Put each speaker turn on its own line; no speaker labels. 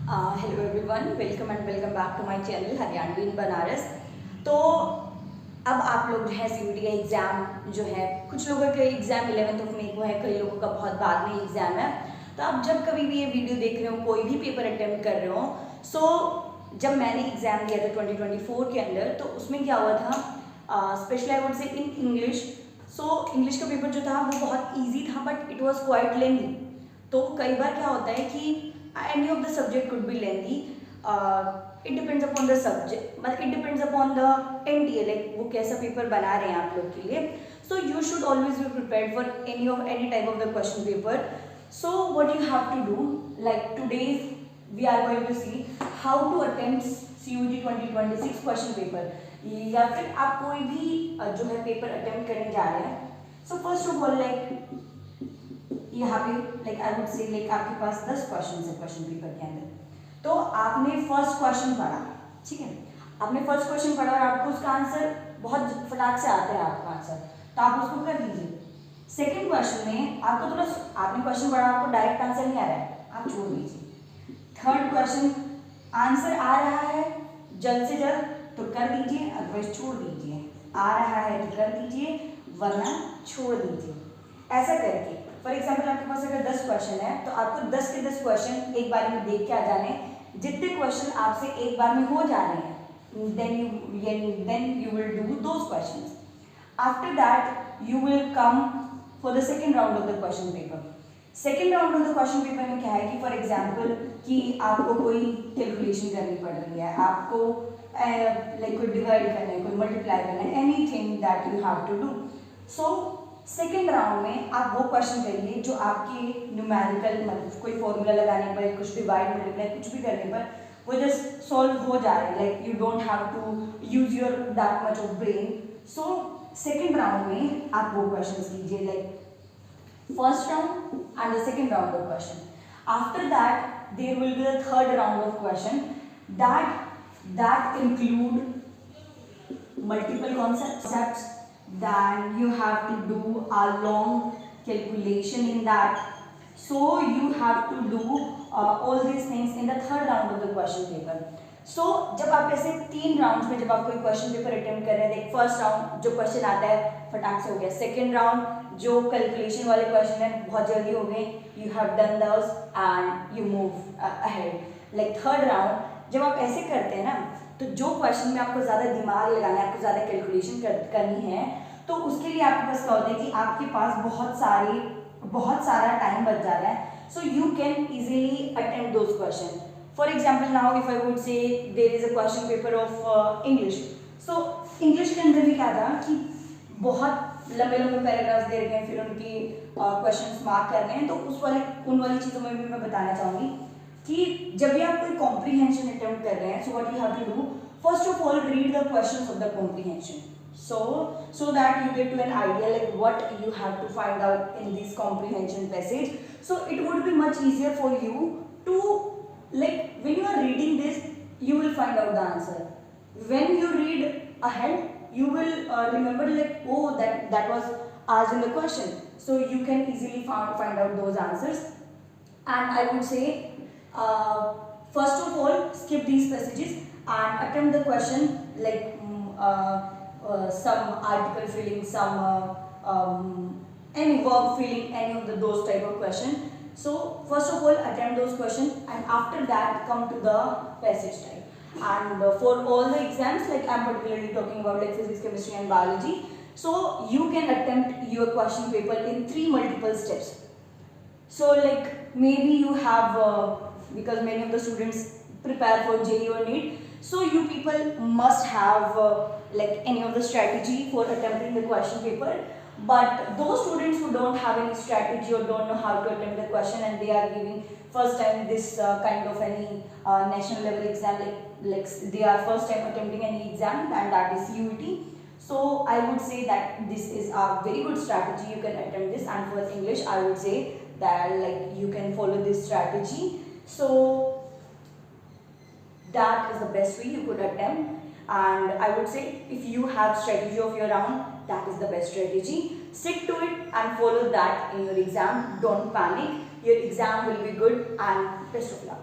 Hello everyone, welcome and welcome back to my channel Haryanvi in Banaras. तो अब आप लोग जो है सीयूईटी का एग्ज़ाम जो है, कुछ लोगों का एग्ज़ाम 11th ऑफ मई को है, कई लोगों का बहुत बाद में एग्ज़ाम है। तो आप जब कभी भी ये वीडियो देख रहे हो, कोई भी पेपर अटेम्प्ट कर रहे हो, जब मैंने एग्ज़ाम दिया था 2024 के अंदर, तो उसमें क्या हुआ था, स्पेशली आई वुड से इन इंग्लिश। इंग्लिश का पेपर जो था वो बहुत ईजी था, but it was quite lengthy. तो कई बार क्या होता है कि any of the subject could be lengthy. It depends upon the subject, but it depends upon the NTA, like वो कैसा पेपर बना रहे हैं आप लोग के लिए. So you should always be prepared for any type of the question paper. So what you have to do, like today we are going to see how to attempt CUET 2026 question paper. या फिर आप कोई भी जो है paper attempt करने जा रहे हैं. So first of all, like यहाँ पे लाइक आई वुड से लाइक आपके पास 10 क्वेश्चन है क्वेश्चन पेपर के अंदर. तो आपने फर्स्ट क्वेश्चन पढ़ा, ठीक है, आपने फर्स्ट क्वेश्चन पढ़ा और आपको उसका आंसर बहुत फटाक से आता है आपका आंसर, तो आप उसको कर दीजिए. सेकंड क्वेश्चन में आपको थोड़ा, आपने क्वेश्चन पढ़ा, आपको डायरेक्ट आंसर नहीं आ रहा है, आप छोड़ दीजिए. थर्ड क्वेश्चन आंसर आ रहा है जल्द से जल्द तो कर दीजिए, अदरवाइज छोड़ दीजिए. आ रहा है तो कर दीजिए, वरना छोड़ दीजिए. ऐसा करके फॉर एग्जाम्पल आपके पास अगर 10 क्वेश्चन है तो आपको 10 के 10 क्वेश्चन एक बार में देख के आ जाने. जितने क्वेश्चन आपसे एक बार में हो जा रहे हैं, then you will do those questions. After that you will come for the second round of the question paper. Second round of the question paper में क्या है कि फॉर एग्जाम्पल कि आपको कोई कैलकुलेशन करनी पड़ रही है, आपको लाइक कोई डिवाइड करना है, कोई मल्टीप्लाई करना है, anything that you have to do. So second round में आप वो क्वेश्चन करिए जो आपके न्यूमेरिकल, मतलब कोई फॉर्मूला लगाने पर, कुछ डिवाइड मल्टीप्लाई कुछ भी करने पर वो जस्ट सॉल्व हो जा रहे हैं. Like you don't have to use your that much of brain. So second round में आप वो क्वेश्चन कीजिए, like first round and the second round of question. After that there will be the third round of question that include multiple concepts. Then you have to do a long calculation in that. So you have to do all these things in the third round of the question paper. So जब आप ऐसे 3 round में जब आप कोई question paper attempt कर रहे हैं, फर्स्ट राउंड जो क्वेश्चन आता है फटाक से हो गया, सेकेंड राउंड जो कैलकुलेशन वाले क्वेश्चन है बहुत जल्दी हो गए, you have done those and you move ahead. Like third round जब आप ऐसे करते हैं ना, तो जो क्वेश्चन में आपको ज़्यादा दिमाग लगाना है, आपको ज़्यादा कैलकुलेशन करनी है, तो उसके लिए आपके पास क्या होता है कि आपके पास बहुत सारा टाइम बच जा रहा है. So you can easily attempt those question. For example now if I would say there is a question paper of English. So English के अंदर भी क्या था कि बहुत लंबे लंबे पैराग्राफ्स दे रखे हैं, फिर उनकी क्वेश्चंस मार्क करने हैं. तो उन वाली चीज़ों में भी मैं बताना चाहूँगी कि जब भी आप कोई कॉम्प्रीहेंशन अटेम्प्ट कर रहे हैं, so what you have to do, first of all read the questions of the comprehension. So that you get to an idea like what you have to find out in this comprehension passage. So it would be much easier for you to, like when you are reading this, you will find out the answer. When you read ahead, you will remember like, oh, that was asked in the question. So you can easily find out those answers. And I would say first of all skip these passages and attempt the question like some article filling, some any verb filling, any of those type of question. So first of all attempt those questions and after that come to the passage type. And for all the exams, like I'm particularly talking about like physics, chemistry and biology, so you can attempt your question paper in 3 multiple steps. So like maybe you have because many of the students prepare for JEE or NEET, so you people must have like any of the strategy for attempting the question paper. But those students who don't have any strategy or don't know how to attempt the question and they are giving first time this kind of any national level exam, like they are first time attempting any exam, and that is CUET. So I would say that this is a very good strategy, you can attempt this. And for English I would say that like you can follow this strategy. So that is the best way you could attempt. And I would say if you have strategy of your own, that is the best strategy. Stick to it and follow that in your exam. Don't panic. Your exam will be good and best of luck.